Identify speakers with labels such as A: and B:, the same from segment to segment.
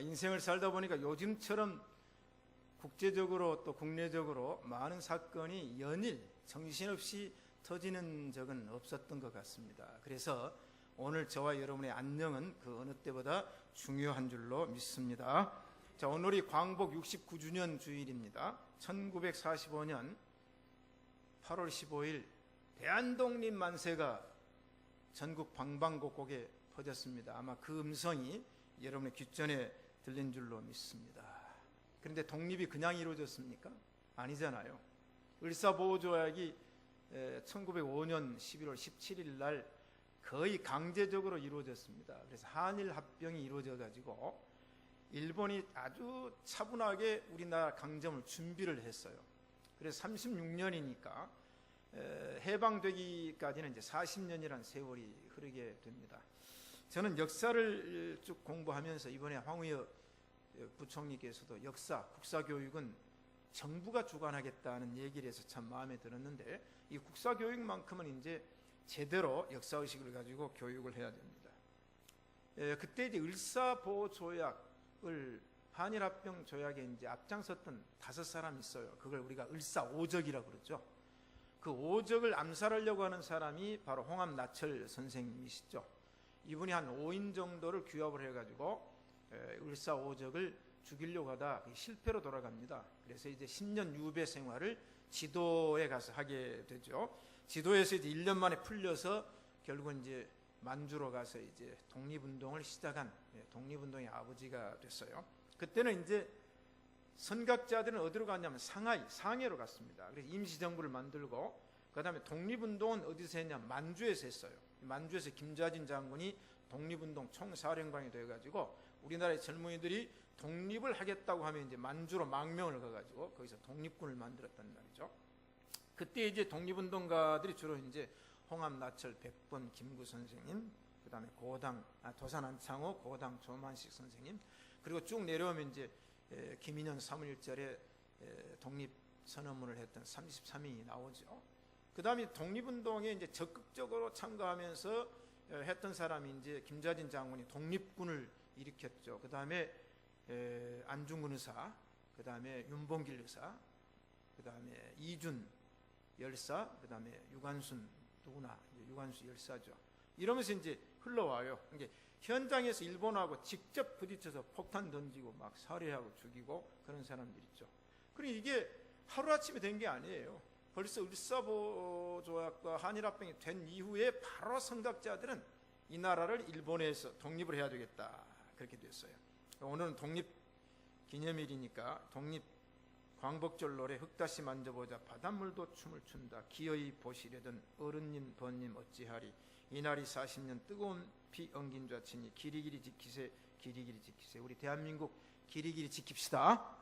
A: 인생을 살다 보니까 요즘처럼 국제적으로 또 국내적으로 많은 사건이 연일 정신없이 터지는 적은 없었던 것 같습니다. 그래서 오늘 저와 여러분의 안녕은 그 어느 때보다 중요한 줄로 믿습니다. 자, 오늘이 광복 69주년 주일입니다. 1945년 8월 15일 대한독립 만세가 전국 방방곡곡에 퍼졌습니다. 아마 그 음성이 여러분의 귓전에 들린 줄로 믿습니다. 그런데 독립이 그냥 이루어졌습니까? 아니잖아요. 을사보호조약이 1905년 11월 17일 날 거의 강제적으로 이루어졌습니다. 그래서 한일 합병이 이루어져 가지고 일본이 아주 차분하게 우리나라 강점을 준비를 했어요. 그래서 36년이니까 해방되기까지는 이제 40년이라는 세월이 흐르게 됩니다. 저는 역사를 쭉 공부하면서 이번에 황우여 부총리께서도 역사, 국사교육은 정부가 주관하겠다는 얘기를 해서 참 마음에 들었는데, 이 국사교육만큼은 이제 제대로 역사의식을 가지고 교육을 해야 됩니다. 그때 이제 을사보호조약을 한일합병 조약에 이제 앞장섰던 5사람이 있어요. 그걸 우리가 을사오적이라고 그러죠. 그 오적을 암살하려고 하는 사람이 바로 홍합나철 선생님이시죠. 이분이 한 5인 정도를 규합을 해가지고 을사오적을 죽이려고 하다 실패로 돌아갑니다. 그래서 이제 10년 유배 생활을 지도에 가서 하게 되죠. 지도에서 이제 1년 만에 풀려서 결국은 이제 만주로 가서 이제 독립운동을 시작한 독립운동의 아버지가 됐어요. 그때는 이제 선각자들은 어디로 갔냐면 상해로 갔습니다. 그래서 임시정부를 만들고, 그 다음에 독립운동은 어디서 했냐? 만주에서 했어요. 만주에서 김좌진 장군이 독립운동 총사령관이 되어가지고 우리나라의 젊은이들이 독립을 하겠다고 하면 이제 만주로 망명을 가가지고 거기서 독립군을 만들었단 말이죠. 그때 이제 독립운동가들이 주로 이제 홍합나철, 백번, 김구 선생님, 그 다음에 도산 안창호, 고당 조만식 선생님, 그리고 쭉 내려오면 이제 김인현 3.1절에 독립선언문을 했던 33인이 나오죠. 그 다음에 독립운동에 이제 적극적으로 참가하면서 했던 사람이 이제 김좌진 장군이 독립군을 일으켰죠. 그 다음에 안중근 의사, 그 다음에 윤봉길 의사, 그 다음에 이준 열사, 그 다음에 유관순, 누구나 유관순 열사죠. 이러면서 이제 흘러와요. 이게 현장에서 일본하고 직접 부딪혀서 폭탄 던지고 막 살해하고 죽이고 그런 사람들 있죠. 그리고 이게 하루아침에 된 게 아니에요. 벌써 을사보호조약과 한일합병이 된 이후에 바로 선각자들은 이 나라를 일본에서 독립을 해야 되겠다, 그렇게 됐어요. 오늘은 독립기념일이니까 독립 광복절 노래 흙다시 만져보자, 바닷물도 춤을 춘다, 기어이 보시려던 어른님 번님 어찌하리, 이날이 40년 뜨거운 피 엉긴 좌치니 기리기리 지키세, 기리기리 지키세. 우리 대한민국 기리기리 지킵시다.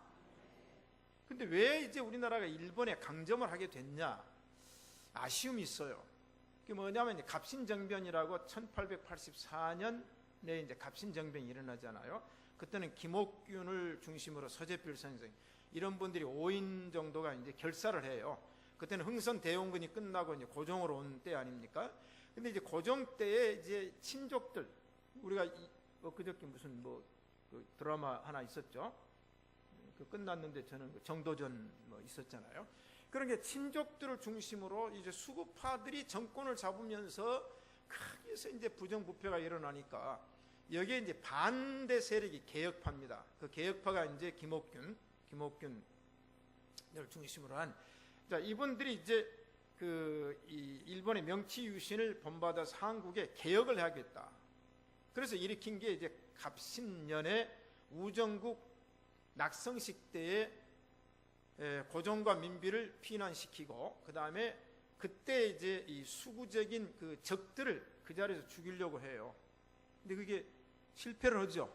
A: 근데 왜 이제 우리나라가 일본에 강점을 하게 됐냐? 아쉬움이 있어요. 그게 뭐냐면 갑신정변이라고 1884년에 이제 갑신정변이 일어나잖아요. 그때는 김옥균을 중심으로 서재필 선생, 이런 분들이 5인 정도가 이제 결사를 해요. 그때는 흥선 대원군이 끝나고 이제 고종으로 온 때 아닙니까? 근데 이제 고종 때에 이제 친족들, 우리가 그저께 무슨 그 드라마 하나 있었죠. 그 끝났는데 저는 정도전 있었잖아요. 그런 게 친족들을 중심으로 이제 수구파들이 정권을 잡으면서 크게서 이제 부정부패가 일어나니까 여기에 이제 반대 세력이 개혁파입니다. 그 개혁파가 이제 김옥균을 중심으로 한, 자, 이분들이 이제 이 일본의 명치 유신을 본받아서 한국에 개혁을 하겠다. 그래서 일으킨 게 이제 갑신년에 우정국 낙성식 때에 고종과 민비를 피난시키고, 그 다음에 그때 이제 이 수구적인 그 적들을 그 자리에서 죽이려고 해요. 근데 그게 실패를 하죠.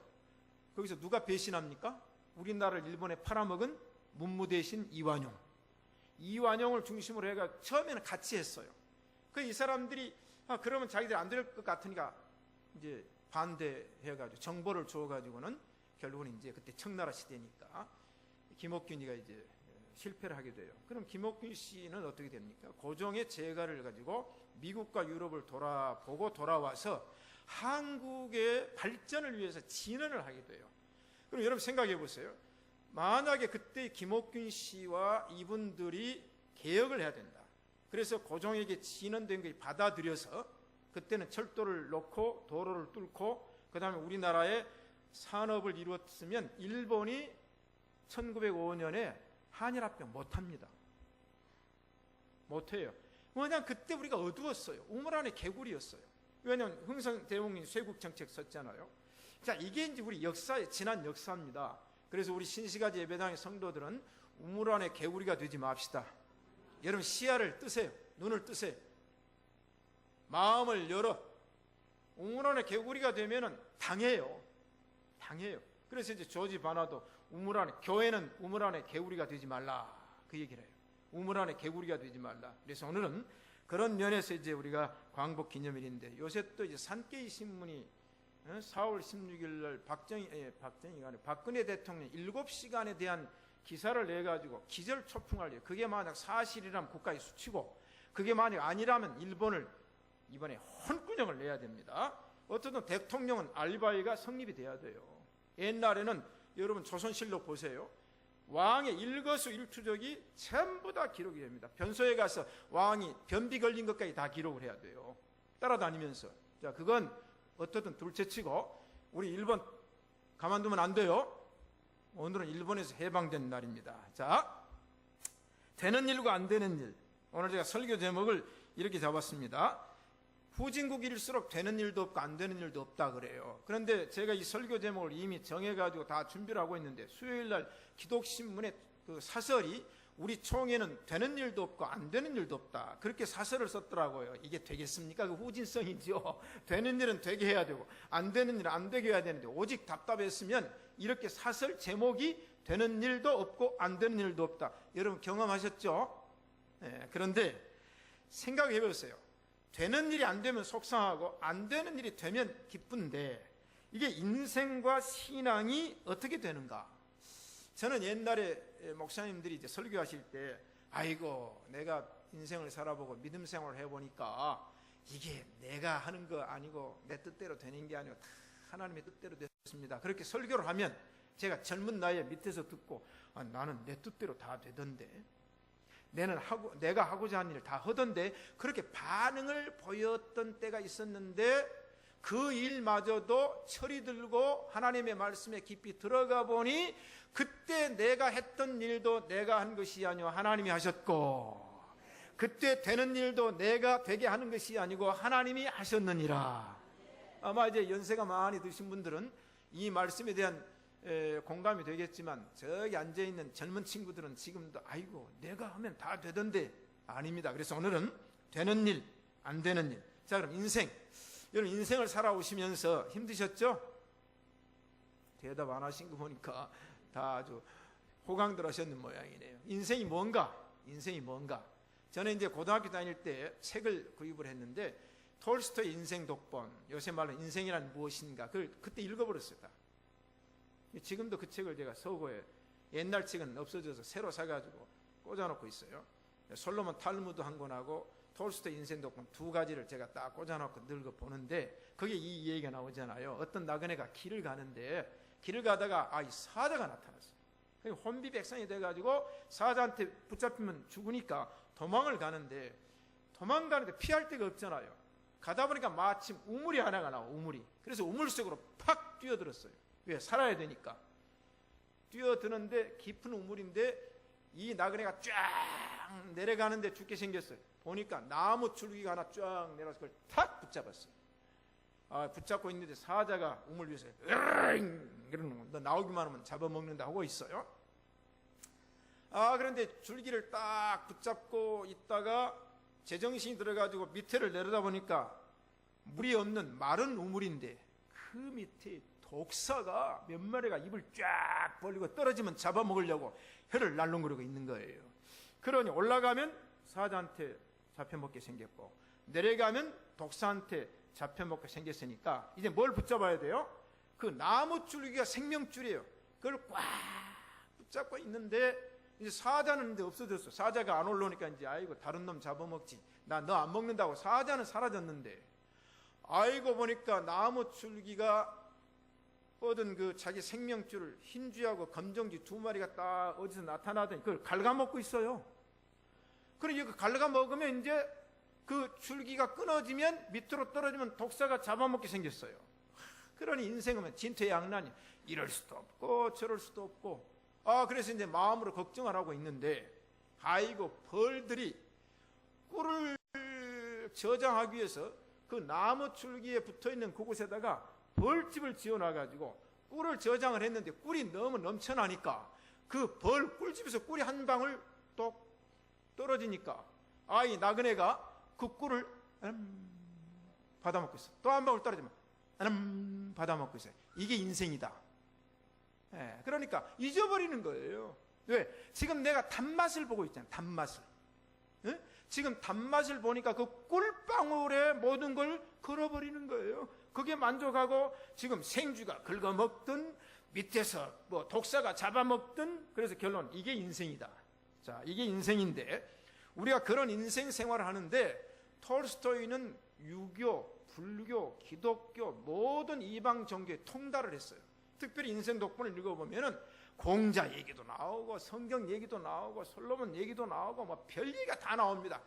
A: 거기서 누가 배신합니까? 우리나라를 일본에 팔아먹은 문무대신 이완용을 중심으로 해가 처음에는 같이 했어요. 그 이 사람들이 그러면 자기들 안 될 것 같으니까 이제 반대해가지고 정보를 줘가지고는 결국은 이제 그때 청나라 시대니까 김옥균이가 이제 실패를 하게 돼요. 그럼 김옥균 씨는 어떻게 됩니까? 고종의 재가를 가지고 미국과 유럽을 돌아보고 돌아와서 한국의 발전을 위해서 진언을 하게 돼요. 그럼 여러분 생각해 보세요. 만약에 그때 김옥균 씨와 이분들이 개혁을 해야 된다. 그래서 고종에게 진언된 걸 받아들여서 그때는 철도를 놓고 도로를 뚫고 그 다음에 우리나라의 산업을 이루었으면 일본이 1905년에 한일합병 못합니다. 못해요. 왜냐하면 그때 우리가 어두웠어요. 우물 안에 개구리였어요. 왜냐하면 흥선대원군이 쇄국정책 썼잖아요. 자, 이게 이제 우리 역사의 지난 역사입니다. 그래서 우리 신시가지 예배당의 성도들은 우물 안에 개구리가 되지 맙시다. 여러분 시야를 뜨세요. 눈을 뜨세요. 마음을 열어. 우물 안에 개구리가 되면은 당해요. 그래서 이제 조지 바나도 교회는 우물 안에 개구리가 되지 말라 그 얘기를 해요. 우물 안에 개구리가 되지 말라. 그래서 오늘은 그런 면에서 이제 우리가 광복 기념일인데 요새 또 이제 산케이 신문이 4월 16일 날 박근혜 대통령 7시간에 대한 기사를 내가지고 기절초풍하려고. 그게 만약 사실이라면 국가의 수치고 그게 만약 아니라면 일본을 이번에 혼꾸녕을 내야 됩니다. 어쨌든 대통령은 알바이가 성립이 돼야 돼요. 옛날에는 여러분 조선실록 보세요. 왕의 일거수일투족이 전부 다 기록이 됩니다. 변소에 가서 왕이 변비 걸린 것까지 다 기록을 해야 돼요. 따라다니면서. 자, 그건 어떻든 둘째치고 우리 일본 가만두면 안 돼요. 오늘은 일본에서 해방된 날입니다. 자, 되는 일과 안 되는 일. 오늘 제가 설교 제목을 이렇게 잡았습니다. 후진국일수록 되는 일도 없고 안 되는 일도 없다 그래요. 그런데 제가 이 설교 제목을 이미 정해가지고 다 준비를 하고 있는데 수요일날 기독신문에 그 사설이 우리 총회는 되는 일도 없고 안 되는 일도 없다. 그렇게 사설을 썼더라고요. 이게 되겠습니까? 그 후진성이지요. 되는 일은 되게 해야 되고 안 되는 일은 안 되게 해야 되는데 오직 답답했으면 이렇게 사설 제목이 되는 일도 없고 안 되는 일도 없다. 여러분 경험하셨죠? 네, 그런데 생각해 보세요. 되는 일이 안 되면 속상하고 안 되는 일이 되면 기쁜데 이게 인생과 신앙이 어떻게 되는가? 저는 옛날에 목사님들이 이제 설교하실 때 아이고 내가 인생을 살아보고 믿음 생활을 해보니까 이게 내가 하는 거 아니고 내 뜻대로 되는 게 아니고 다 하나님의 뜻대로 됐습니다. 그렇게 설교를 하면 제가 젊은 나이에 밑에서 듣고 나는 내 뜻대로 다 되던데 내가 하고자 하는 일을 다 하던데 그렇게 반응을 보였던 때가 있었는데 그 일마저도 철이 들고 하나님의 말씀에 깊이 들어가 보니 그때 내가 했던 일도 내가 한 것이 아니오 하나님이 하셨고 그때 되는 일도 내가 되게 하는 것이 아니고 하나님이 하셨느니라. 아마 이제 연세가 많이 드신 분들은 이 말씀에 대한 공감이 되겠지만 저기 앉아있는 젊은 친구들은 지금도 아이고 내가 하면 다 되던데 아닙니다. 그래서 오늘은 되는 일 안 되는 일. 자, 그럼 인생. 여러분 인생을 살아오시면서 힘드셨죠? 대답 안 하신 거 보니까 다 아주 호강들 하셨는 모양이네요. 인생이 뭔가? 저는 이제 고등학교 다닐 때 책을 구입을 했는데 톨스토이 인생 독본, 요새 말로 인생이란 무엇인가, 그걸 그때 읽어버렸어요. 다. 지금도 그 책을 제가 서고에 옛날 책은 없어져서 새로 사가지고 꽂아놓고 있어요. 솔로몬 탈무드 한 권하고 톨스토이 인생 독본 두 가지를 제가 딱 꽂아놓고 늙어 보는데 거기에 이 얘기가 나오잖아요. 어떤 나그네가 길을 가는데 길을 가다가 이 사자가 나타났어요. 혼비백산이 돼가지고 사자한테 붙잡히면 죽으니까 도망가는데 피할 데가 없잖아요. 가다 보니까 마침 우물이 하나가 나와. 그래서 우물 속으로 팍 뛰어들었어요. 왜? 살아야 되니까. 뛰어드는데 깊은 우물인데 이 나그네가 쫙 내려가는데 죽게 생겼어요. 보니까 나무 줄기가 하나 쫙 내려서 그걸 탁 붙잡았어요. 붙잡고 있는데 사자가 우물 위에서 이러는 거. 너 나오기만 하면 잡아먹는다 하고 있어요. 그런데 줄기를 딱 붙잡고 있다가 제정신이 들어가지고 밑에를 내려다 보니까 물이 없는 마른 우물인데 그 밑에 독사가 몇 마리가 입을 쫙 벌리고 떨어지면 잡아먹으려고 혀를 날름거리고 있는 거예요. 그러니 올라가면 사자한테 잡혀먹게 생겼고 내려가면 독사한테 잡혀먹게 생겼으니까 이제 뭘 붙잡아야 돼요? 그 나무 줄기가 생명줄이에요. 그걸 꽉 붙잡고 있는데 이제 사자는 이제 없어졌어. 사자가 안 올라오니까 이제 아이고 다른 놈 잡아먹지. 나 너 안 먹는다고. 사자는 사라졌는데 아이고 보니까 나무 줄기가 얻은 그 자기 생명줄을 흰쥐하고 검정쥐 두 마리가 딱 어디서 나타나더니 그걸 갉아먹고 있어요. 그러니까 갉아먹으면 이제 그 줄기가 끊어지면 밑으로 떨어지면 독사가 잡아먹게 생겼어요. 그러니 인생은 진퇴양난이, 이럴 수도 없고 저럴 수도 없고. 그래서 이제 마음으로 걱정을 하고 있는데, 아이고 벌들이 꿀을 저장하기 위해서 그 나무 줄기에 붙어있는 그곳에다가 벌집을 지어놔가지고 꿀을 저장을 했는데, 꿀이 너무 넘쳐나니까 그 벌 꿀집에서 꿀이 한 방울 똑 떨어지니까 이 나그네가 그 꿀을 받아먹고 있어. 또 한 방울 떨어지면 받아먹고 있어요. 이게 인생이다. 그러니까 잊어버리는 거예요. 왜? 지금 내가 단맛을 보고 있잖아. 단맛을. 지금 단맛을 보니까 그 꿀방울에 모든 걸 걸어버리는 거예요. 그게 만족하고 지금 생쥐가 긁어먹든 밑에서 뭐 독사가 잡아먹든, 그래서 결론 이게 인생이다. 자, 이게 인생인데, 우리가 그런 인생 생활을 하는데 톨스토이는 유교, 불교, 기독교 모든 이방 종교에 통달을 했어요. 특별히 인생 독본을 읽어보면은 공자 얘기도 나오고 성경 얘기도 나오고 솔로몬 얘기도 나오고 뭐 별얘기가 다 나옵니다.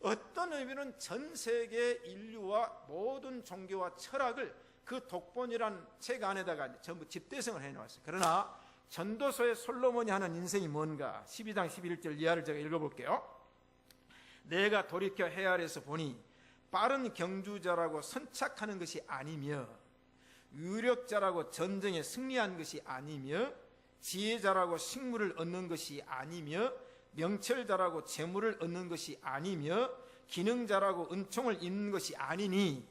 A: 어떤 의미는 전 세계 인류와 모든 종교와 철학을 그 독본이란 책 안에다가 전부 집대성을 해놓았어요. 그러나 전도서의 솔로몬이 하는 인생이 뭔가, 12장 11절 이하를 제가 읽어볼게요. 내가 돌이켜 해 아래서 보니 빠른 경주자라고 선착하는 것이 아니며, 유력자라고 전쟁에 승리한 것이 아니며, 지혜자라고 식물을 얻는 것이 아니며, 명철자라고 재물을 얻는 것이 아니며, 기능자라고 은총을 입는 것이 아니니,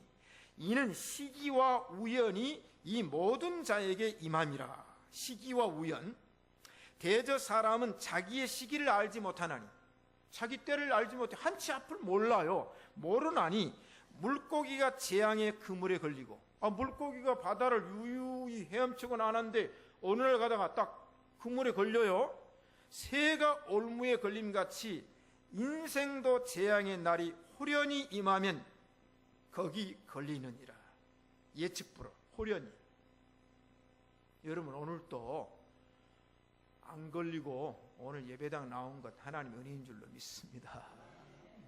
A: 이는 시기와 우연이 이 모든 자에게 임함이라. 시기와 우연. 대저 사람은 자기의 시기를 알지 못하나니, 자기 때를 알지 못해 한치 앞을 몰라요. 모르나니 물고기가 재앙의 그물에 걸리고, 물고기가 바다를 유유히 헤엄치고 나는데 어느 날 가다가 딱 그물에 걸려요. 새가 올무에 걸림같이 인생도 재앙의 날이 호련히 임하면 거기 걸리느니라. 예측불허, 호련히. 여러분, 오늘도 안 걸리고 오늘 예배당 나온 것 하나님 은혜인 줄로 믿습니다.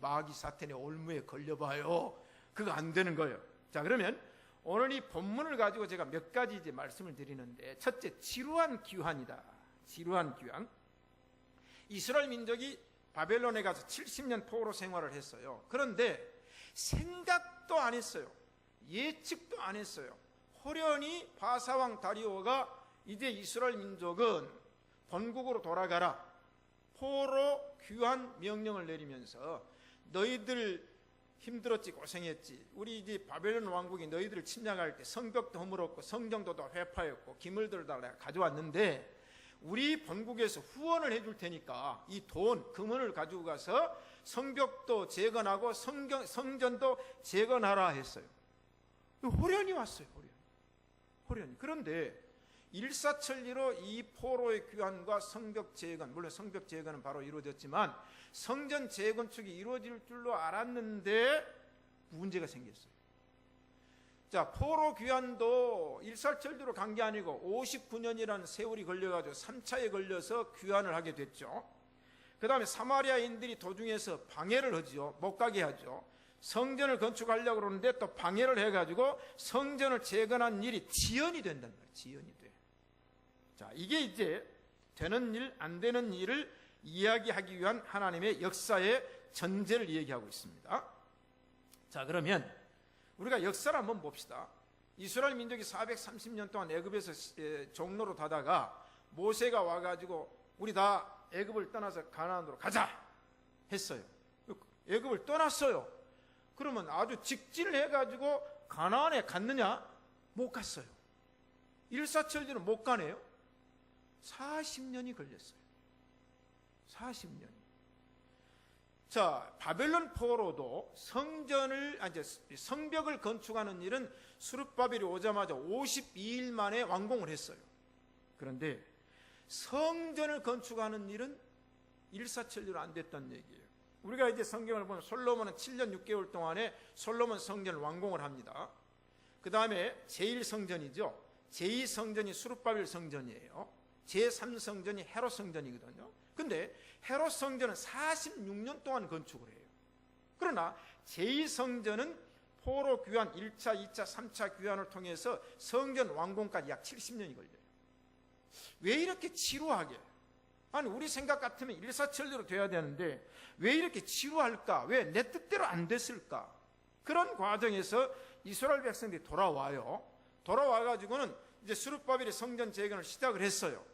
A: 마귀 사탄의 올무에 걸려봐요. 그거 안 되는 거예요. 자, 그러면 오늘 이 본문을 가지고 제가 몇 가지 이제 말씀을 드리는데, 첫째, 지루한 귀환이다. 지루한 귀환. 이스라엘 민족이 바벨론에 가서 70년 포로 생활을 했어요. 그런데 생각도 안 했어요. 예측도 안 했어요. 호련히 바사왕 다리오가 이제 이스라엘 민족은 본국으로 돌아가라, 포로 귀환 명령을 내리면서 너희들 힘들었지, 고생했지. 우리 이제 바벨론 왕국이 너희들을 침략할 때 성벽도 허물었고 성정도 다 회파했고 기물들을 다 가져왔는데, 우리 본국에서 후원을 해줄 테니까 이 돈, 금은을 가지고 가서 성벽도 재건하고 성전도 재건하라 했어요. 호련히 왔어요. 호련히. 그런데 일사천리로 이 포로의 귀환과 성벽 재건, 물론 성벽 재건은 바로 이루어졌지만 성전 재건축이 이루어질 줄로 알았는데 문제가 생겼어요. 자, 포로 귀환도 일사천리로 간 게 아니고 59년이라는 세월이 걸려가지고 3차에 걸려서 귀환을 하게 됐죠. 그 다음에 사마리아인들이 도중에서 방해를 하죠. 못 가게 하죠. 성전을 건축하려고 그러는데 또 방해를 해가지고 성전을 재건한 일이 지연이 된단 말이에요. 지연이 돼. 자, 이게 이제 되는 일, 안 되는 일을 이야기하기 위한 하나님의 역사의 전제를 얘기하고 있습니다. 자, 그러면 우리가 역사를 한번 봅시다. 이스라엘 민족이 430년 동안 애굽에서 종로로 다다가 모세가 와가지고 우리 다 애굽을 떠나서 가나안으로 가자 했어요. 애굽을 떠났어요. 그러면 아주 직진을 해가지고 가나안에 갔느냐? 못 갔어요. 일사천리로 못 가네요. 40년이 걸렸어요. 40년. 자, 바벨론 포로도 성벽을 건축하는 일은 수르바벨이 오자마자 52일 만에 완공을 했어요. 그런데 성전을 건축하는 일은 일사천리로 안 됐다는 얘기예요. 우리가 이제 성경을 보면 솔로몬은 7년 6개월 동안에 솔로몬 성전을 완공을 합니다. 그 다음에 제1성전이죠. 제2성전이 수룹바벨 성전이에요. 제3성전이 헤롯 성전이거든요. 근데 헤롯 성전은 46년 동안 건축을 해요. 그러나 제2성전은 포로 귀환 1차, 2차, 3차 귀환을 통해서 성전 완공까지 약 70년이 걸려요. 왜 이렇게 지루하게? 아니 우리 생각 같으면 일사천리로 돼야 되는데 왜 이렇게 지루할까? 왜 내 뜻대로 안 됐을까? 그런 과정에서 이스라엘 백성들이 돌아와요. 돌아와가지고는 이제 스룹바벨이 성전 재건을 시작을 했어요.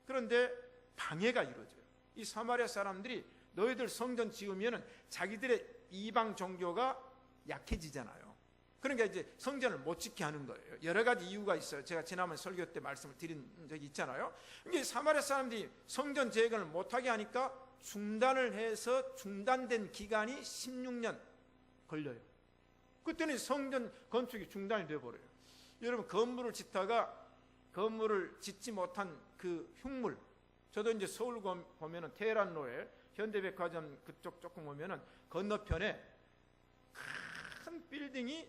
A: 그런데 방해가 이루어져요. 이 사마리아 사람들이 너희들 성전 지으면은 자기들의 이방 종교가 약해지잖아요. 그러니까 이제 성전을 못 지게 하는 거예요. 여러 가지 이유가 있어요. 제가 지난번 설교 때 말씀을 드린 적이 있잖아요. 이게 사마리아 사람들이 성전 재건을 못하게 하니까 중단을 해서 중단된 기간이 16년 걸려요. 그때는 성전 건축이 중단이 되어버려요. 여러분 건물을 짓다가 건물을 짓지 못한 그 흉물, 저도 이제 서울 보면은 테헤란로에 현대백화점 그쪽 조금 오면은 건너편에 큰 빌딩이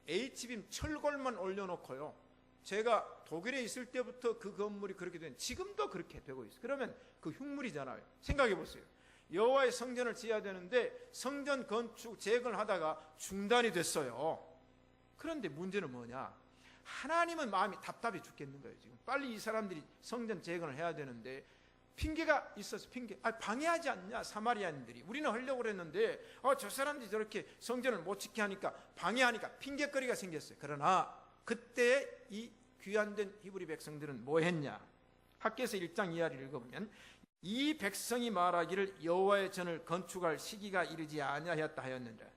A: H빔 철골만 올려놓고요. 제가 독일에 있을 때부터 그 건물이 그렇게 된, 지금도 그렇게 되고 있어요. 그러면 그 흉물이잖아요. 생각해 보세요. 여호와의 성전을 지어야 되는데 성전 건축 재건을 하다가 중단이 됐어요. 그런데 문제는 뭐냐? 하나님은 마음이 답답해 죽겠는 거예요. 지금 빨리 이 사람들이 성전 재건을 해야 되는데 핑계가 있어서 방해하지 않냐 사마리아인들이. 우리는 하려고 그랬는데 저 사람들이 저렇게 성전을 못 지게 하니까 방해하니까 핑계거리가 생겼어요. 그러나 그때 이 귀환된 히브리 백성들은 뭐 했냐? 학개서 1장 이하를 읽어보면 이 백성이 말하기를 여호와의 전을 건축할 시기가 이르지 아니하였다 하였느니라.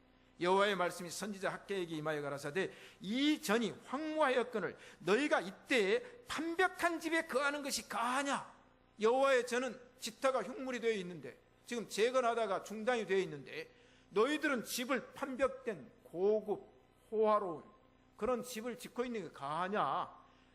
A: 여호와의 말씀이 선지자 학개에게 임하여 가라사대 이 전이 황무하였거늘 너희가 이때에 판벽한 집에 거하는 것이 가하냐? 여호와의 전은 지타가 흉물이 되어 있는데 지금 재건하다가 중단이 되어 있는데 너희들은 집을 판벽된 고급 호화로운 그런 집을 짓고 있는 게 가하냐?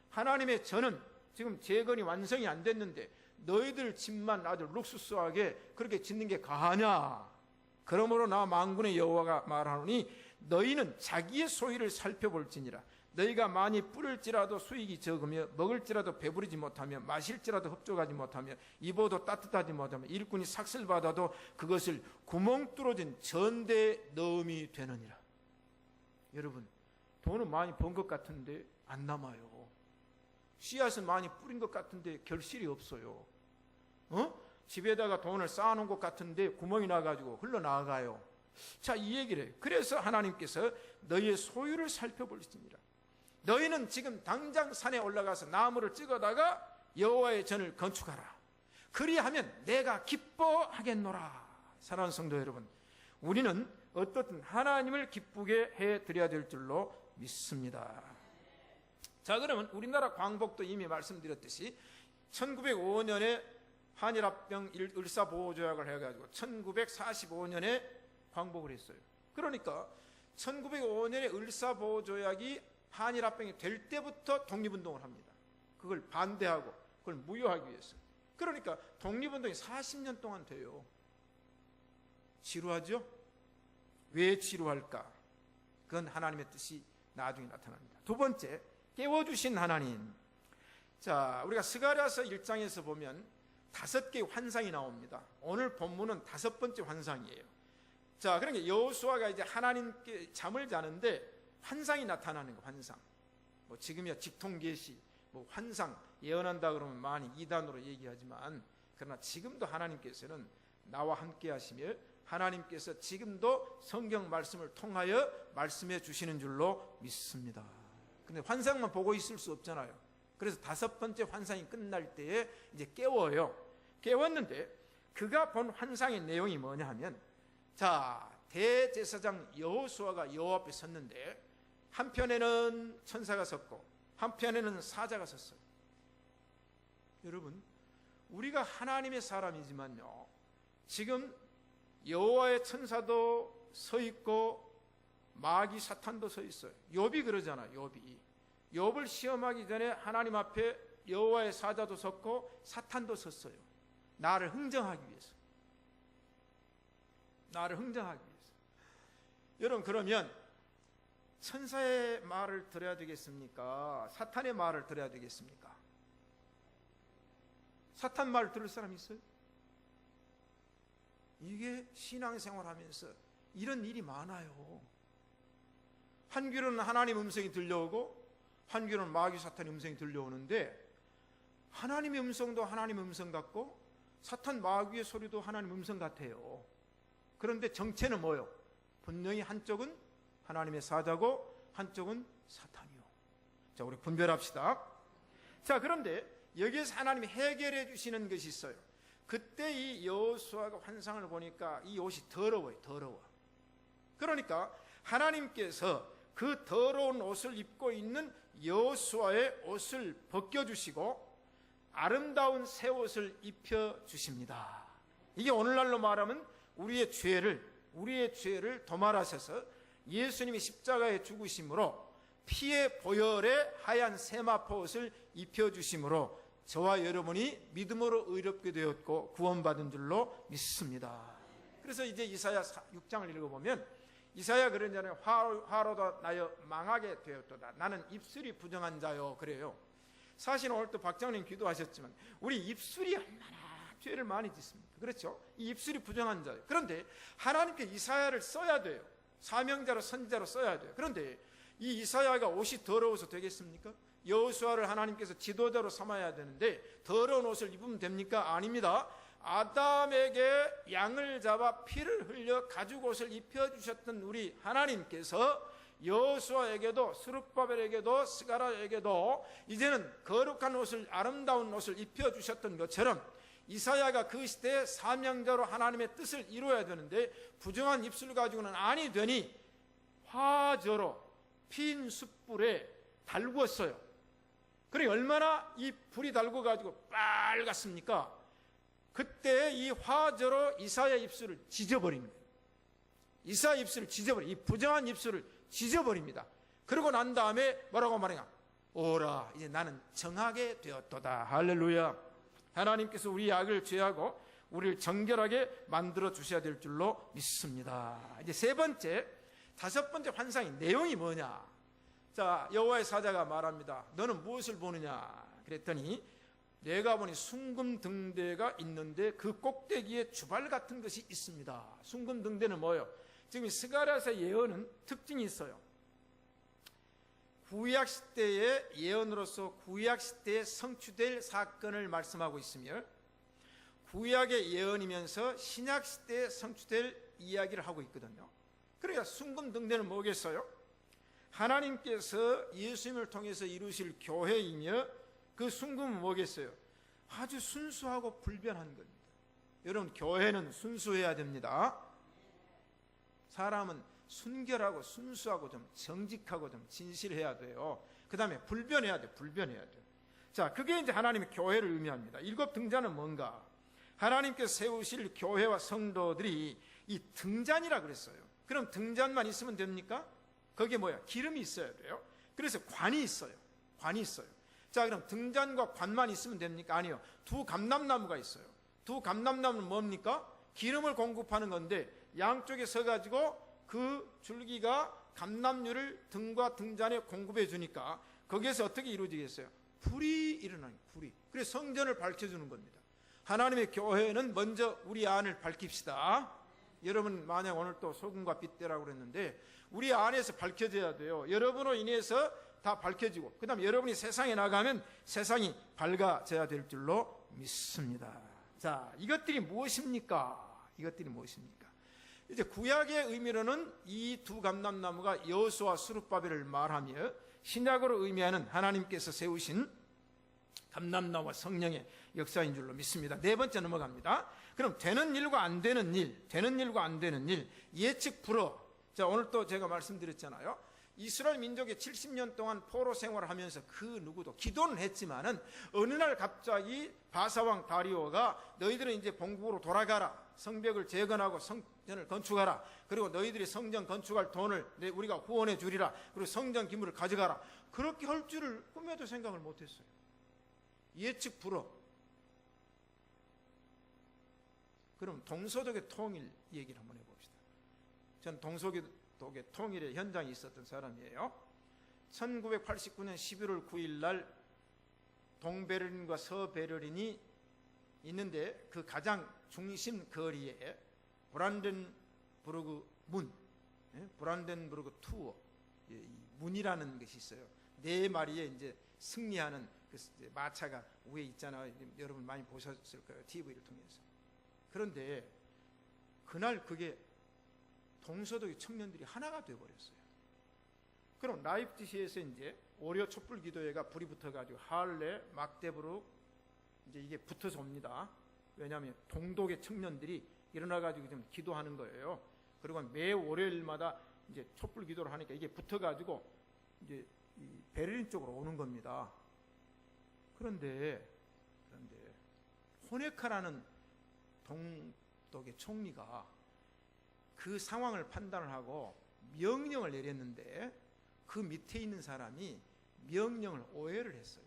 A: 하나님의 전은 지금 재건이 완성이 안 됐는데 너희들 집만 아주 룩수스하게 그렇게 짓는 게 가하냐? 그러므로 나 만군의 여호와가 말하노니 너희는 자기의 소유를 살펴볼지니라. 너희가 많이 뿌릴지라도 수익이 적으며 먹을지라도 배부르지 못하며 마실지라도 흡족하지 못하며 입어도 따뜻하지 못하며 일꾼이 삭슬 받아도 그것을 구멍 뚫어진 전대에 넣음이 되느니라. 여러분 돈은 많이 번 것 같은데 안 남아요. 씨앗은 많이 뿌린 것 같은데 결실이 없어요. 집에다가 돈을 쌓아놓은 것 같은데 구멍이 나가지고 흘러나가요. 자, 이 얘기를 해요. 그래서 하나님께서 너희의 소유를 살펴볼지니라. 너희는 지금 당장 산에 올라가서 나무를 찍어다가 여호와의 전을 건축하라. 그리하면 내가 기뻐하겠노라. 사랑하는 성도 여러분, 우리는 어떻든 하나님을 기쁘게 해드려야 될 줄로 믿습니다. 자, 그러면 우리나라 광복도 이미 말씀드렸듯이 1905년에 한일합병 을사보호조약을 해가지고 1945년에 광복을 했어요. 그러니까 1905년에 을사보호조약이 한일합병이 될 때부터 독립운동을 합니다. 그걸 반대하고 그걸 무효하기 위해서. 그러니까 독립운동이 40년 동안 돼요. 지루하죠? 왜 지루할까? 그건 하나님의 뜻이 나중에 나타납니다. 두 번째, 깨워주신 하나님. 자, 우리가 스가랴서 1장에서 보면 5개의 환상이 나옵니다. 오늘 본문은 5번째 환상이에요. 자, 그러니까 여호수아가 이제 하나님께 잠을 자는데 환상이 나타나는 거, 환상. 뭐 지금이야 직통계시, 뭐 환상 예언한다 그러면 많이 이단으로 얘기하지만 그러나 지금도 하나님께서는 나와 함께 하시며 하나님께서 지금도 성경 말씀을 통하여 말씀해 주시는 줄로 믿습니다. 근데 환상만 보고 있을 수 없잖아요. 그래서 5번째 환상이 끝날 때에 이제 깨워요. 깨웠는데 그가 본 환상의 내용이 뭐냐 하면, 자, 대제사장 여호수아가 여호와 앞에 섰는데 한편에는 천사가 섰고 한편에는 사자가 섰어요. 여러분, 우리가 하나님의 사람이지만요, 지금 여호와의 천사도 서 있고 마귀 사탄도 서 있어요. 욥이 그러잖아요. 욥을 시험하기 전에 하나님 앞에 여호와의 사자도 섰고 사탄도 섰어요. 나를 흥정하기 위해서. 나를 흥정하기 위해서. 여러분, 그러면 천사의 말을 들어야 되겠습니까? 사탄의 말을 들어야 되겠습니까? 사탄 말 들을 사람 있어요? 이게 신앙생활 하면서 이런 일이 많아요. 한 귀로는 하나님 음성이 들려오고 한 귀로는 마귀 사탄의 음성이 들려오는데, 하나님의 음성도 하나님의 음성 같고 사탄 마귀의 소리도 하나님의 음성 같아요. 그런데 정체는 뭐요? 분명히 한쪽은 하나님의 사자고 한쪽은 사탄이요. 자, 우리 분별합시다. 자, 그런데 여기에서 하나님이 해결해 주시는 것이 있어요. 그때 이 여호수아가 환상을 보니까 이 옷이 더러워요. 더러워. 그러니까 하나님께서 그 더러운 옷을 입고 있는 여호수아의 옷을 벗겨주시고 아름다운 새 옷을 입혀주십니다. 이게 오늘날로 말하면 우리의 죄를 도말하셔서 예수님이 십자가에 죽으심으로 피의 보혈의 하얀 세마포 옷을 입혀주심으로 저와 여러분이 믿음으로 의롭게 되었고 구원받은 줄로 믿습니다. 그래서 이제 이사야 6장을 읽어보면 이사야 그러잖아요. 화로다 나여 망하게 되었도다. 나는 입술이 부정한 자요. 그래요. 사실 오늘 또 박장님 기도하셨지만 우리 입술이 얼마나 죄를 많이 짓습니까? 그렇죠? 이 입술이 부정한 자예요. 그런데 하나님께 이사야를 써야 돼요. 사명자로 선지자로 써야 돼요. 그런데 이 이사야가 옷이 더러워서 되겠습니까? 여호수아를 하나님께서 지도자로 삼아야 되는데 더러운 옷을 입으면 됩니까? 아닙니다. 아담에게 양을 잡아 피를 흘려 가죽옷을 입혀주셨던 우리 하나님께서 여호수아에게도 스룹바벨에게도 스가랴에게도 이제는 거룩한 옷을, 아름다운 옷을 입혀주셨던 것처럼 이사야가 그 시대의 사명자로 하나님의 뜻을 이루어야 되는데 부정한 입술 가지고는 아니 되니 화저로 핀 숯불에 달구었어요. 그러니 얼마나 이 불이 달궈 가지고 빨갛습니까? 그때 이 화저로 이사야 입술을 지져버립니다. 이사야 입술을 지져버려, 이 부정한 입술을 지져버립니다. 그러고 난 다음에 뭐라고 말하냐? 오라, 이제 나는 정하게 되었도다. 할렐루야. 하나님께서 우리 악을 죄하고 우리를 정결하게 만들어 주셔야 될 줄로 믿습니다. 이제 세 번째, 다섯 번째 환상의 내용이 뭐냐? 자, 여호와의 사자가 말합니다. 너는 무엇을 보느냐? 그랬더니 내가 보니 숭금등대가 있는데 그 꼭대기에 주발 같은 것이 있습니다. 숭금등대는 뭐예요? 지금 스가랴서 예언은 특징이 있어요. 구약시대의 예언으로서 구약시대에 성취될 사건을 말씀하고 있으며 구약의 예언이면서 신약시대에 성취될 이야기를 하고 있거든요. 그러니까 숭금등대는 뭐겠어요? 하나님께서 예수님을 통해서 이루실 교회이며 그 숭금은 뭐겠어요? 아주 순수하고 불변한 겁니다. 여러분, 교회는 순수해야 됩니다. 사람은 순결하고 순수하고 좀 정직하고 좀 진실해야 돼요. 그 다음에 불변해야 돼요. 불변해야 돼요. 자, 그게 이제 하나님의 교회를 의미합니다. 일곱 등잔은 뭔가? 하나님께서 세우실 교회와 성도들이 이 등잔이라 그랬어요. 그럼 등잔만 있으면 됩니까? 거기에 뭐야? 기름이 있어야 돼요. 그래서 관이 있어요. 관이 있어요. 자, 그럼 등잔과 관만 있으면 됩니까? 아니요. 두 감람나무가 있어요. 두 감람나무는 뭡니까? 기름을 공급하는 건데 양쪽에 서가지고 그 줄기가 감람유를 등과 등잔에 공급해 주니까 거기에서 어떻게 이루어지겠어요? 불이 일어나요. 불이. 그래서 성전을 밝혀주는 겁니다. 하나님의 교회는 먼저 우리 안을 밝힙시다. 여러분, 만약 오늘 또 소금과 빗대라고 그랬는데 우리 안에서 밝혀져야 돼요. 여러분으로 인해서 다 밝혀지고 그 다음에 여러분이 세상에 나가면 세상이 밝아져야 될 줄로 믿습니다. 자, 이것들이 무엇입니까? 이것들이 무엇입니까? 이제 구약의 의미로는 이 두 감람나무가 여호수아 스룹바벨을 말하며 신약으로 의미하는 하나님께서 세우신 감람나무와 성령의 역사인 줄로 믿습니다. 네 번째 넘어갑니다. 그럼 되는 일과 안 되는 일, 되는 일과 안 되는 일, 예측 불허. 자, 오늘 또 제가 말씀드렸잖아요. 이스라엘 민족이 70년 동안 포로 생활을 하면서 그 누구도 기도는 했지만은 어느 날 갑자기 바사왕 다리오가 너희들은 이제 본국으로 돌아가라. 성벽을 재건하고 성전을 건축하라. 그리고 너희들이 성전 건축할 돈을 우리가 후원해 주리라. 그리고 성전 기물을 가져가라. 그렇게 할 줄을 꿈에도 생각을 못했어요. 예측 불허. 그럼 동서독의 통일 얘기를 한번 해봅시다. 전 동서독의 동독의 통일의 현장에 있었던 사람이에요. 1989년 11월 9일 날 동베를린과 서베를린이 있는데 그 가장 중심 거리에 브란덴부르크 문, 브란덴부르크 투어 문이라는 것이 있어요. 네 마리의 이제 승리하는 그 마차가 위에 있잖아요. 여러분 많이 보셨을 거예요. TV를 통해서. 그런데 그날 그게 동서독의 청년들이 하나가 되어버렸어요. 그럼 라입지시에서 이제 오려 촛불 기도회가 불이 붙어가지고 할레, 막데부르크 이제 이게 붙어서 옵니다. 왜냐하면 동독의 청년들이 일어나가지고 좀 기도하는 거예요. 그리고 매 월요일마다 이제 촛불 기도를 하니까 이게 붙어가지고 이제 이 베를린 쪽으로 오는 겁니다. 그런데 호네카라는 동독의 총리가 그 상황을 판단을 하고 명령을 내렸는데 그 밑에 있는 사람이 명령을 오해를 했어요.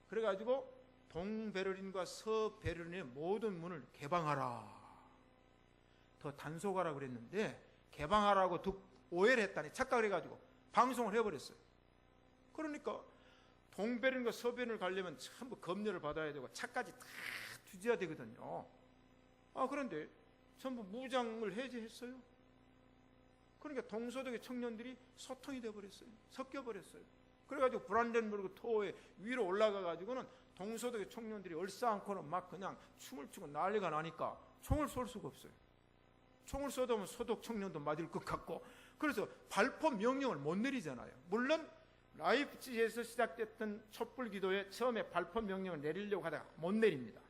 A: 그래가지고 동베를린과 서베를린의 모든 문을 개방하라, 더 단속하라 그랬는데 개방하라고 오해를 했다니 착각을 해가지고 방송을 해버렸어요. 그러니까 동베를린과 서베를린을 가려면 전부 검열을 받아야 되고 차까지 다 뒤져야 되거든요. 그런데 전부 무장을 해제했어요. 그러니까 동서독의 청년들이 소통이 되어버렸어요. 섞여버렸어요. 그래가지고 브란덴부르크 토에 위로 올라가가지고는 동서독의 청년들이 얼싸안고는 막 그냥 춤을 추고 난리가 나니까 총을 쏠 수가 없어요. 총을 쏘다 서독 청년도 맞을 것 같고, 그래서 발포 명령을 못 내리잖아요. 물론 라이프치히에서 시작됐던 촛불 기도에 처음에 발포 명령을 내리려고 하다가 못 내립니다.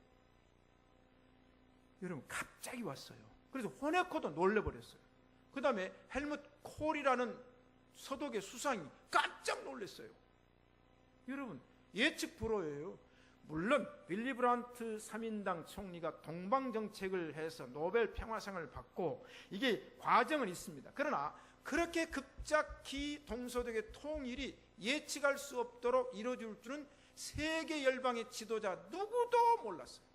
A: 여러분 갑자기 왔어요. 그래서 호네코도 놀래버렸어요. 그 다음에 헬무트 콜이라는 서독의 수상이 깜짝 놀랐어요. 여러분 예측 불허예요. 물론 빌리 브란트 3인당 총리가 동방정책을 해서 노벨 평화상을 받고 이게 과정은 있습니다. 그러나 그렇게 급작히 동서독의 통일이 예측할 수 없도록 이루어질 줄은 세계 열방의 지도자 누구도 몰랐어요.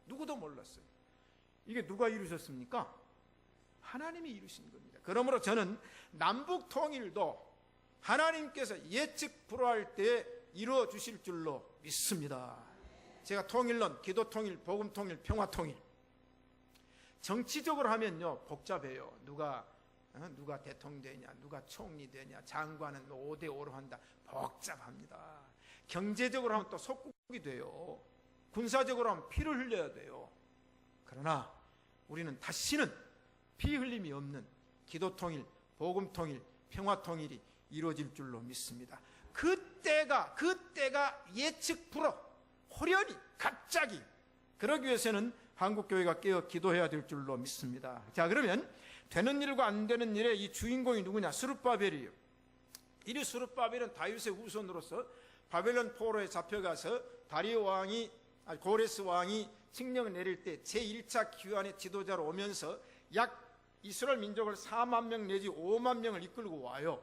A: 누구도 몰랐어요. 이게 누가 이루셨습니까? 하나님이 이루신 겁니다. 그러므로 저는 남북 통일도 하나님께서 예측 불허할 때 이루어 주실 줄로 믿습니다. 제가 통일론, 기도 통일, 복음 통일, 평화 통일. 정치적으로 하면요 복잡해요. 누가 대통령 되냐, 누가 총리 되냐, 장관은 5대5로 한다. 복잡합니다. 경제적으로 하면 또 속국이 돼요. 군사적으로 하면 피를 흘려야 돼요. 그러나 우리는 다시는 피 흘림이 없는 기도 통일, 복음 통일, 평화 통일이 이루어질 줄로 믿습니다. 그때가 예측 불허, 호련히 갑자기, 그러기 위해서는 한국교회가 깨어 기도해야 될 줄로 믿습니다. 자, 그러면 되는 일과 안 되는 일의 이 주인공이 누구냐? 스룹바벨이에요. 이 스룹바벨은 다윗의 후손으로서 바벨론 포로에 잡혀가서 고레스 왕이 칙령을 내릴 때 제1차 기환의 지도자로 오면서 약 이스라엘 민족을 4만 명 내지 5만 명을 이끌고 와요.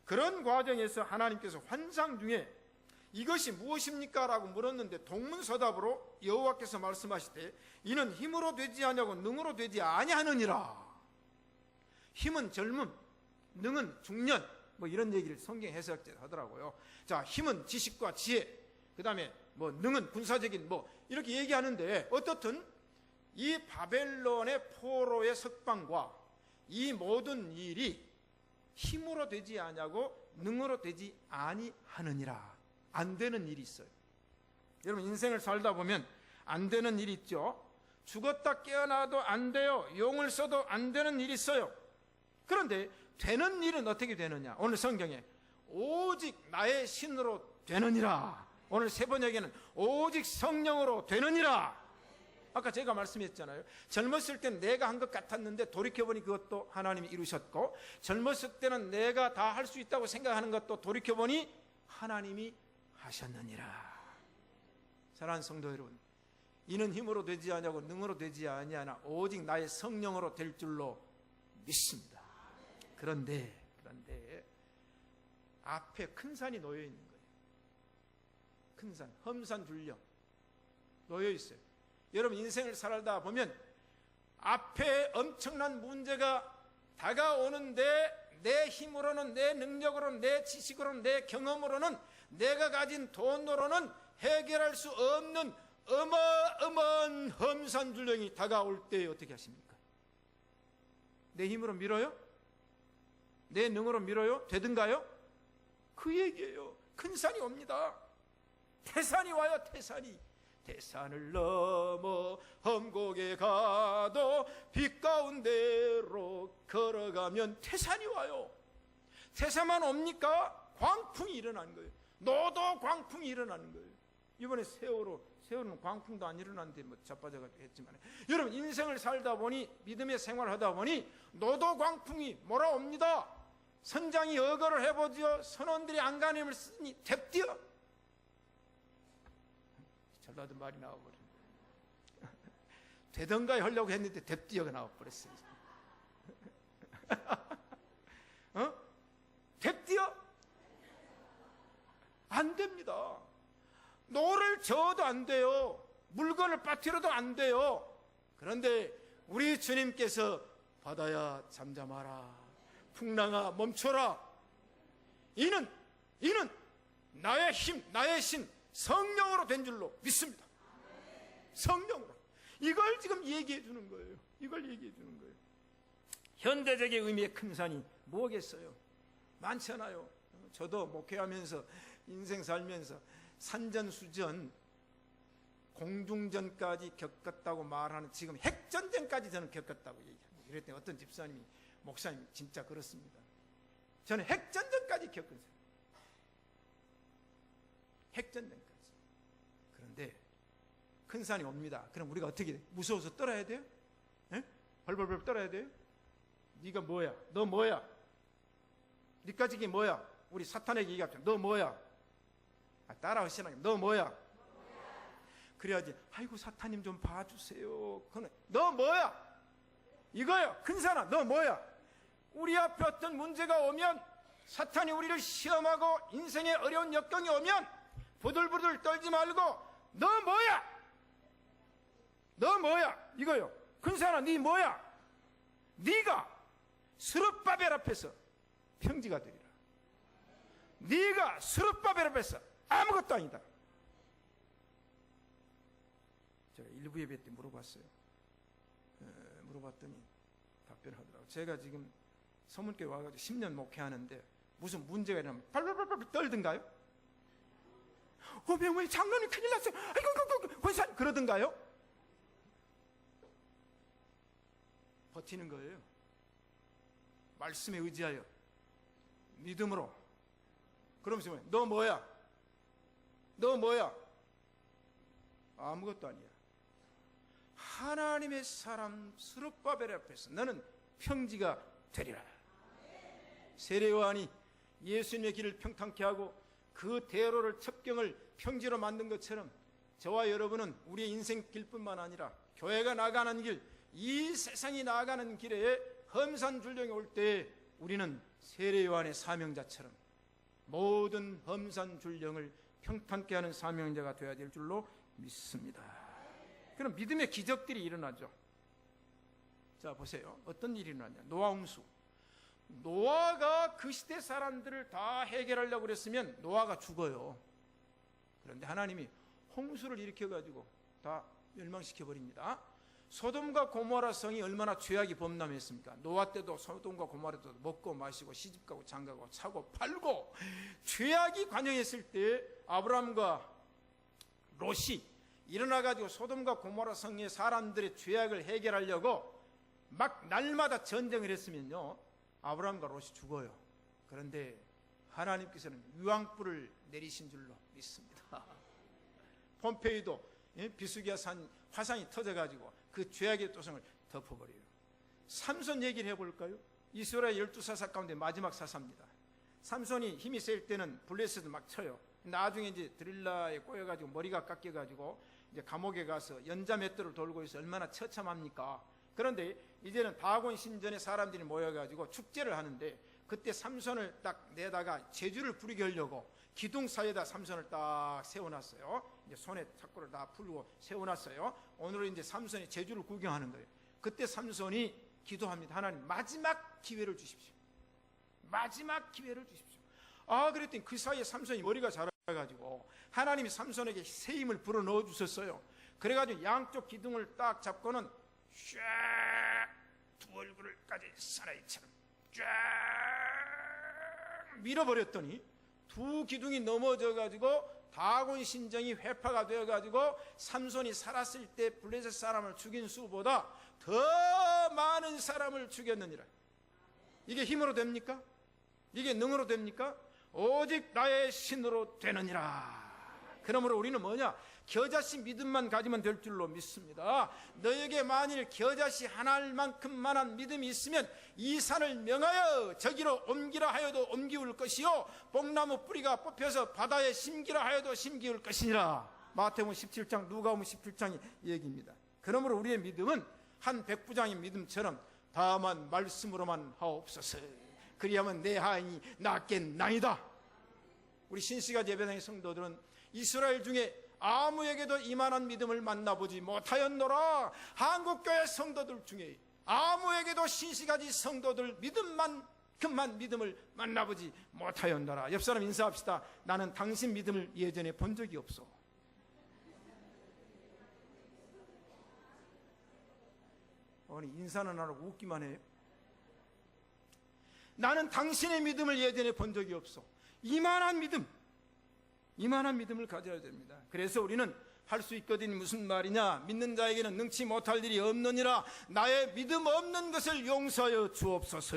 A: 그런 과정에서 하나님께서 환상 중에 이것이 무엇입니까? 라고 물었는데 동문서답으로 여호와께서 말씀하시되 이는 힘으로 되지 아니하고 능으로 되지 아니하느니라. 힘은 젊음, 능은 중년, 뭐 이런 얘기를 성경 해석자 하더라고요. 자, 힘은 지식과 지혜, 그 다음에 뭐 능은 군사적인 뭐 이렇게 얘기하는데, 어떻든 이 바벨론의 포로의 석방과 이 모든 일이 힘으로 되지 아니하고 능으로 되지 아니하느니라. 안 되는 일이 있어요. 여러분 인생을 살다 보면 안 되는 일이 있죠. 죽었다 깨어나도 안 돼요. 용을 써도 안 되는 일이 있어요. 그런데 되는 일은 어떻게 되느냐? 오늘 성경에 오직 나의 신으로 되느니라. 오늘 세 번역에는 오직 성령으로 되느니라. 아까 제가 말씀했잖아요. 젊었을 땐 내가 한 것 같았는데 돌이켜보니 그것도 하나님이 이루셨고, 젊었을 때는 내가 다 할 수 있다고 생각하는 것도 돌이켜보니 하나님이 하셨느니라. 사랑하는 성도 여러분, 이는 힘으로 되지 아니하고 능으로 되지 아니하나 오직 나의 성령으로 될 줄로 믿습니다. 그런데 앞에 큰 산이 놓여 있는 거예요. 큰 산, 험산 둘령 놓여 있어요. 여러분 인생을 살다 보면 앞에 엄청난 문제가 다가오는데 내 힘으로는, 내 능력으로는, 내 지식으로는, 내 경험으로는, 내가 가진 돈으로는 해결할 수 없는 어마어마한 험산줄령이 다가올 때 어떻게 하십니까? 내 힘으로 밀어요? 내 능으로 밀어요? 되든가요? 그 얘기예요. 큰 산이 옵니다. 태산이 와요. 태산이. 태산을 넘어 험곡에 가도 빛 가운데로 걸어가면 태산이 와요. 태산만 옵니까? 광풍이 일어나는 거예요. 노도 광풍이 일어나는 거예요. 이번에 세월은 광풍도 안 일어났는데 뭐 자빠져가지고 했지만, 여러분 인생을 살다 보니, 믿음의 생활을 하다 보니 노도 광풍이 몰아옵니다. 선장이 어거를 해보지요. 선원들이 안간힘을 쓰니 뎁디어. 전라도 말이 나와버렸네. 되던가 하려고 했는데 뎁디어가 나와버렸어요. 뎁디어? 안 됩니다. 노를 저어도 안 돼요. 물건을 빠뜨려도 안 돼요. 그런데 우리 주님께서 바다야 잠잠하라, 풍랑아 멈춰라. 이는 나의 힘, 나의 신 성령으로 된 줄로 믿습니다. 성령으로. 이걸 지금 얘기해 주는 거예요. 이걸 얘기해 주는 거예요. 현대적인 의미의 큰 산이 뭐겠어요? 많잖아요. 저도 목회하면서, 인생 살면서 산전수전, 공중전까지 겪었다고 말하는, 지금 핵전쟁까지 저는 겪었다고 얘기합니다. 이랬더니 어떤 집사님이, 목사님 진짜 그렇습니다. 저는 핵전쟁까지 겪었어요. 핵전쟁까지. 그런데 큰 산이 옵니다. 그럼 우리가 어떻게 돼? 무서워서 떨어야 돼요? 에? 벌벌벌 떨어야 돼요? 네가 뭐야? 너 뭐야? 네까지 이게 뭐야? 우리 사탄에게 얘기합시다. 너 뭐야? 따라하시나? 너 뭐야? 그래야지. 아이고 사탄님 좀 봐주세요. 너 뭐야? 이거요. 큰 산아, 너 뭐야? 우리 앞에 어떤 문제가 오면, 사탄이 우리를 시험하고 인생의 어려운 역경이 오면 부들부들 떨지 말고 너 뭐야? 너 뭐야? 이거요. 큰 산아, 네 뭐야? 네가 스룹바벨 앞에서 평지가 되리라. 네가 스룹바벨 앞에서 아무것도 아니다. 제가 일부 예배 때 물어봤어요. 물어봤더니 답변하더라고요. 제가 지금 서문교회 와가지고 10년 목회하는데 무슨 문제가 일어나면 발발발발 떨든가요? 왜 장로님 큰일 났어요. 아이고 권사님 그러든가요? 버티는 거예요. 말씀에 의지하여 믿음으로. 그러면서 너 뭐야? 너 뭐야? 아무것도 아니야. 하나님의 사람 스룹바벨 앞에서 너는 평지가 되리라. 세례요한이 예수님의 길을 평탄케 하고 그 대로를, 첩경을 평지로 만든 것처럼 저와 여러분은 우리의 인생 길뿐만 아니라 교회가 나가는 길, 이 세상이 나아가는 길에 험산줄령이 올 때 우리는 세례요한의 사명자처럼 모든 험산줄령을 평탄케 하는 사명자가 되어야 될 줄로 믿습니다. 그럼 믿음의 기적들이 일어나죠. 자 보세요. 어떤 일이 일어나냐. 노아 홍수. 노아가 그 시대 사람들을 다 해결하려고 그랬으면 노아가 죽어요. 그런데 하나님이 홍수를 일으켜가지고 다 멸망시켜버립니다. 소돔과 고모라 성이 얼마나 죄악이 범람했습니까? 노아 때도 소돔과 고모라 때도 먹고 마시고 시집가고 장가고 차고 팔고 죄악이 관영했을 때 아브라함과 롯이 일어나가지고 소돔과 고모라 성의 사람들의 죄악을 해결하려고 막 날마다 전쟁을 했으면요, 아브라함과 롯이 죽어요. 그런데 하나님께서는 유황불을 내리신 줄로 믿습니다. 폼페이도 비수기아 산 화산이 터져가지고 그 죄악의 도성을 덮어버려요. 삼손 얘기를 해볼까요? 이스라엘 12사사 가운데 마지막 사사입니다. 삼손이 힘이 셀 때는 블레셋을 막 쳐요. 나중에 이제 드릴라에 꼬여가지고 머리가 깎여가지고 이제 감옥에 가서 연자 맷돌을 돌고 있어 얼마나 처참합니까? 그런데 이제는 다곤 신전에 사람들이 모여가지고 축제를 하는데 그때 삼손을 딱 내다가 제주를 부리게 하려고 기둥 사이에다 삼손을 딱 세워놨어요. 이제 손에 착고를 다 풀고 세워놨어요. 오늘은 이제 삼손이 제주를 구경하는 거예요. 그때 삼손이 기도합니다. 하나님, 마지막 기회를 주십시오. 마지막 기회를 주십시오. 그랬더니 그 사이에 삼손이 머리가 자라가지고 하나님이 삼손에게 새 힘을 불어넣어 주셨어요. 그래가지고 양쪽 기둥을 딱 잡고는 두 얼굴을까지 사나이처럼 쫙 밀어버렸더니 두 기둥이 넘어져가지고 다곤 신정이 회파가 되어가지고 삼손이 살았을 때 블레셋 사람을 죽인 수보다 더 많은 사람을 죽였느니라. 이게 힘으로 됩니까? 이게 능으로 됩니까? 오직 나의 신으로 되느니라. 그러므로 우리는 뭐냐? 겨자씨 믿음만 가지면 될 줄로 믿습니다. 너에게 만일 겨자씨 하나만큼만한 믿음이 있으면 이 산을 명하여 저기로 옮기라 하여도 옮기울 것이요 뽕나무 뿌리가 뽑혀서 바다에 심기라 하여도 심기울 것이니라. 마태복음 17장, 누가복음 17장의 얘기입니다. 그러므로 우리의 믿음은 한 백부장의 믿음처럼 다만 말씀으로만 하옵소서. 그리하면 내 하인이 낫겠나이다. 우리 신시가 예배당의 성도들은 이스라엘 중에 아무에게도 이만한 믿음을 만나보지 못하였노라. 한국교회 성도들 중에 아무에게도 신시가지 성도들 믿음만큼만 믿음을 만나보지 못하였노라. 옆 사람 인사합시다. 나는 당신 믿음을 예전에 본 적이 없어. 아니, 인사는 안 하고 웃기만 해요. 나는 당신의 믿음을 예전에 본 적이 없어. 이만한 믿음을 가져야 됩니다. 그래서 우리는 할 수 있거든. 무슨 말이냐? 믿는 자에게는 능치 못할 일이 없느니라. 나의 믿음 없는 것을 용서하여 주옵소서.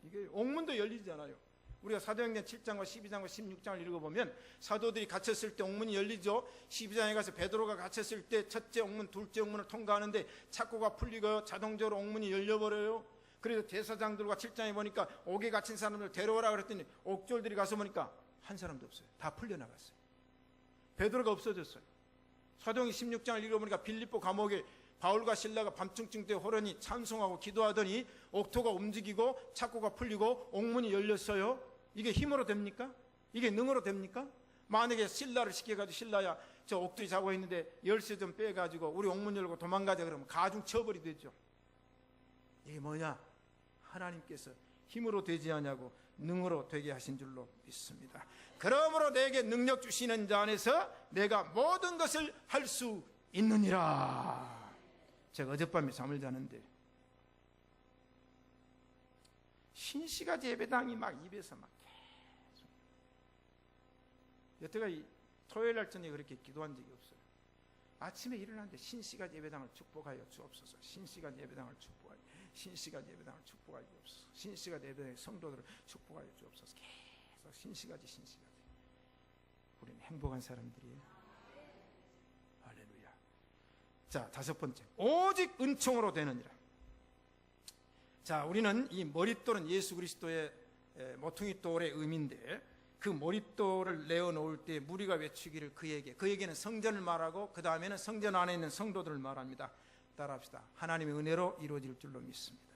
A: 이게 옥문도 열리잖아요. 우리가 사도행전 7장과 12장과 16장을 읽어보면 사도들이 갇혔을 때 옥문이 열리죠. 12장에 가서 베드로가 갇혔을 때 첫째 옥문, 둘째 옥문을 통과하는데 착고가 풀리고요, 자동적으로 옥문이 열려버려요. 그래서 제사장들과 7장에 보니까 옥에 갇힌 사람들 데려오라 그랬더니 옥졸들이 가서 보니까 한 사람도 없어요. 다 풀려나갔어요. 베드로가 없어졌어요. 사도행전 16장을 읽어보니까 빌립보 감옥에 바울과 신라가 밤중쯤 때 호련히 찬송하고 기도하더니 옥토가 움직이고 착고가 풀리고 옥문이 열렸어요. 이게 힘으로 됩니까? 이게 능으로 됩니까? 만약에 신라를 시켜가지고 신라야 저 옥들이 자고 있는데 열쇠 좀 빼가지고 우리 옥문 열고 도망가자 그러면 가중 처벌이 되죠. 이게 뭐냐? 하나님께서 힘으로 되지 않냐고 능으로 되게 하신 줄로 믿습니다. 그러므로 내게 능력 주시는 자 안에서 내가 모든 것을 할 수 있느니라. 제가 어젯밤에 잠을 자는데 신시가지 예배당이 막 입에서 막 계속, 여태까지 토요일 날 저녁에 그렇게 기도한 적이 없어요. 아침에 일어났는데 신시가지 예배당을 축복하여 주옵소서. 신시가지 예배당을 축복하여, 신시가지 예배당을 축복하여 주옵소서. 신시가지 예배당의 성도들을 축복하여 주옵소서. 계속 신시가지. 우리는 행복한 사람들이에요. 할렐루야. 자, 다섯 번째, 오직 은총으로 되느니라. 자, 우리는 이 머릿돌은 예수 그리스도의 모퉁이 돌의 의미인데 그 머릿돌을 내어놓을 때 무리가 외치기를 그에게는 성전을 말하고 그 다음에는 성전 안에 있는 성도들을 말합니다. 따라합시다. 하나님의 은혜로 이루어질 줄로 믿습니다.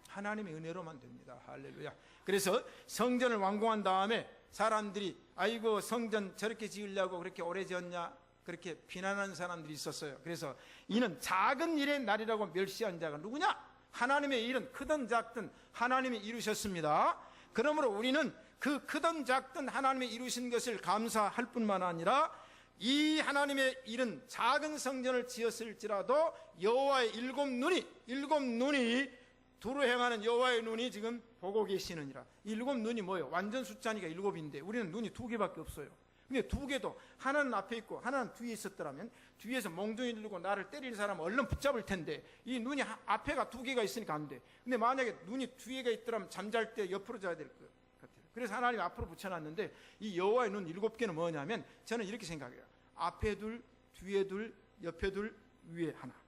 A: 하나님의 은혜로만 됩니다. 할렐루야. 그래서 성전을 완공한 다음에 사람들이 아이고 성전 저렇게 지으려고 그렇게 오래 지었냐 그렇게 비난하는 사람들이 있었어요. 그래서 이는 작은 일의 날이라고 멸시한 자가 누구냐? 하나님의 일은 크든 작든 하나님이 이루셨습니다. 그러므로 우리는 그 크든 작든 하나님이 이루신 것을 감사할 뿐만 아니라 이 하나님의 일은 작은 성전을 지었을지라도 여호와의 일곱 눈이 두루 행하는 여호와의 눈이 지금 보고 계시느니라. 일곱 눈이 뭐예요? 완전 숫자니까 일곱인데 우리는 눈이 두 개밖에 없어요. 근데 두 개도 하나는 앞에 있고 하나는 뒤에 있었더라면 뒤에서 몽둥이 들고 나를 때릴 사람은 얼른 붙잡을 텐데 이 눈이 앞에가 두 개가 있으니까 안 돼. 근데 만약에 눈이 뒤에가 있더라면 잠잘 때 옆으로 자야 될 것 같아요. 그래서 하나님이 앞으로 붙여놨는데 이 여호와의 눈 일곱 개는 뭐냐면 저는 이렇게 생각해요. 앞에 둘, 뒤에 둘, 옆에 둘, 위에 하나.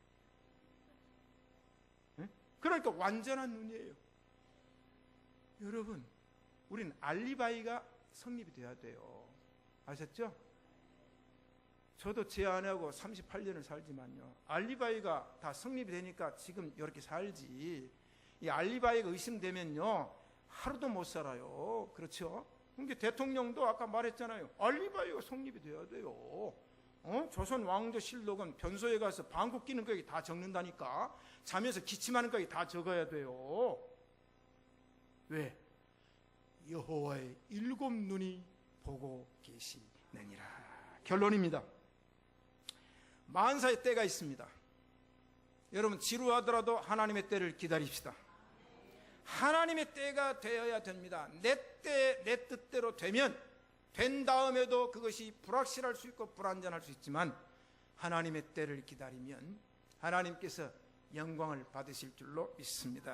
A: 그러니까 완전한 눈이에요. 여러분, 우리는 알리바이가 성립이 돼야 돼요. 아셨죠? 저도 제 아내하고 38년을 살지만요, 알리바이가 다 성립이 되니까 지금 이렇게 살지, 이 알리바이가 의심되면요 하루도 못 살아요. 그렇죠? 근데 대통령도 아까 말했잖아요. 알리바이가 성립이 돼야 돼요. 조선 왕조 실록은 변소에 가서 방구 끼는 거에 다 적는다니까. 자면서 기침하는 거에 다 적어야 돼요. 왜? 여호와의 7 눈이 보고 계시느니라. 결론입니다. 만사의 때가 있습니다. 여러분 지루하더라도 하나님의 때를 기다립시다. 하나님의 때가 되어야 됩니다. 내 때, 내 뜻대로 되면 된 다음에도 그것이 불확실할 수 있고 불안전할 수 있지만 하나님의 때를 기다리면 하나님께서 영광을 받으실 줄로 믿습니다.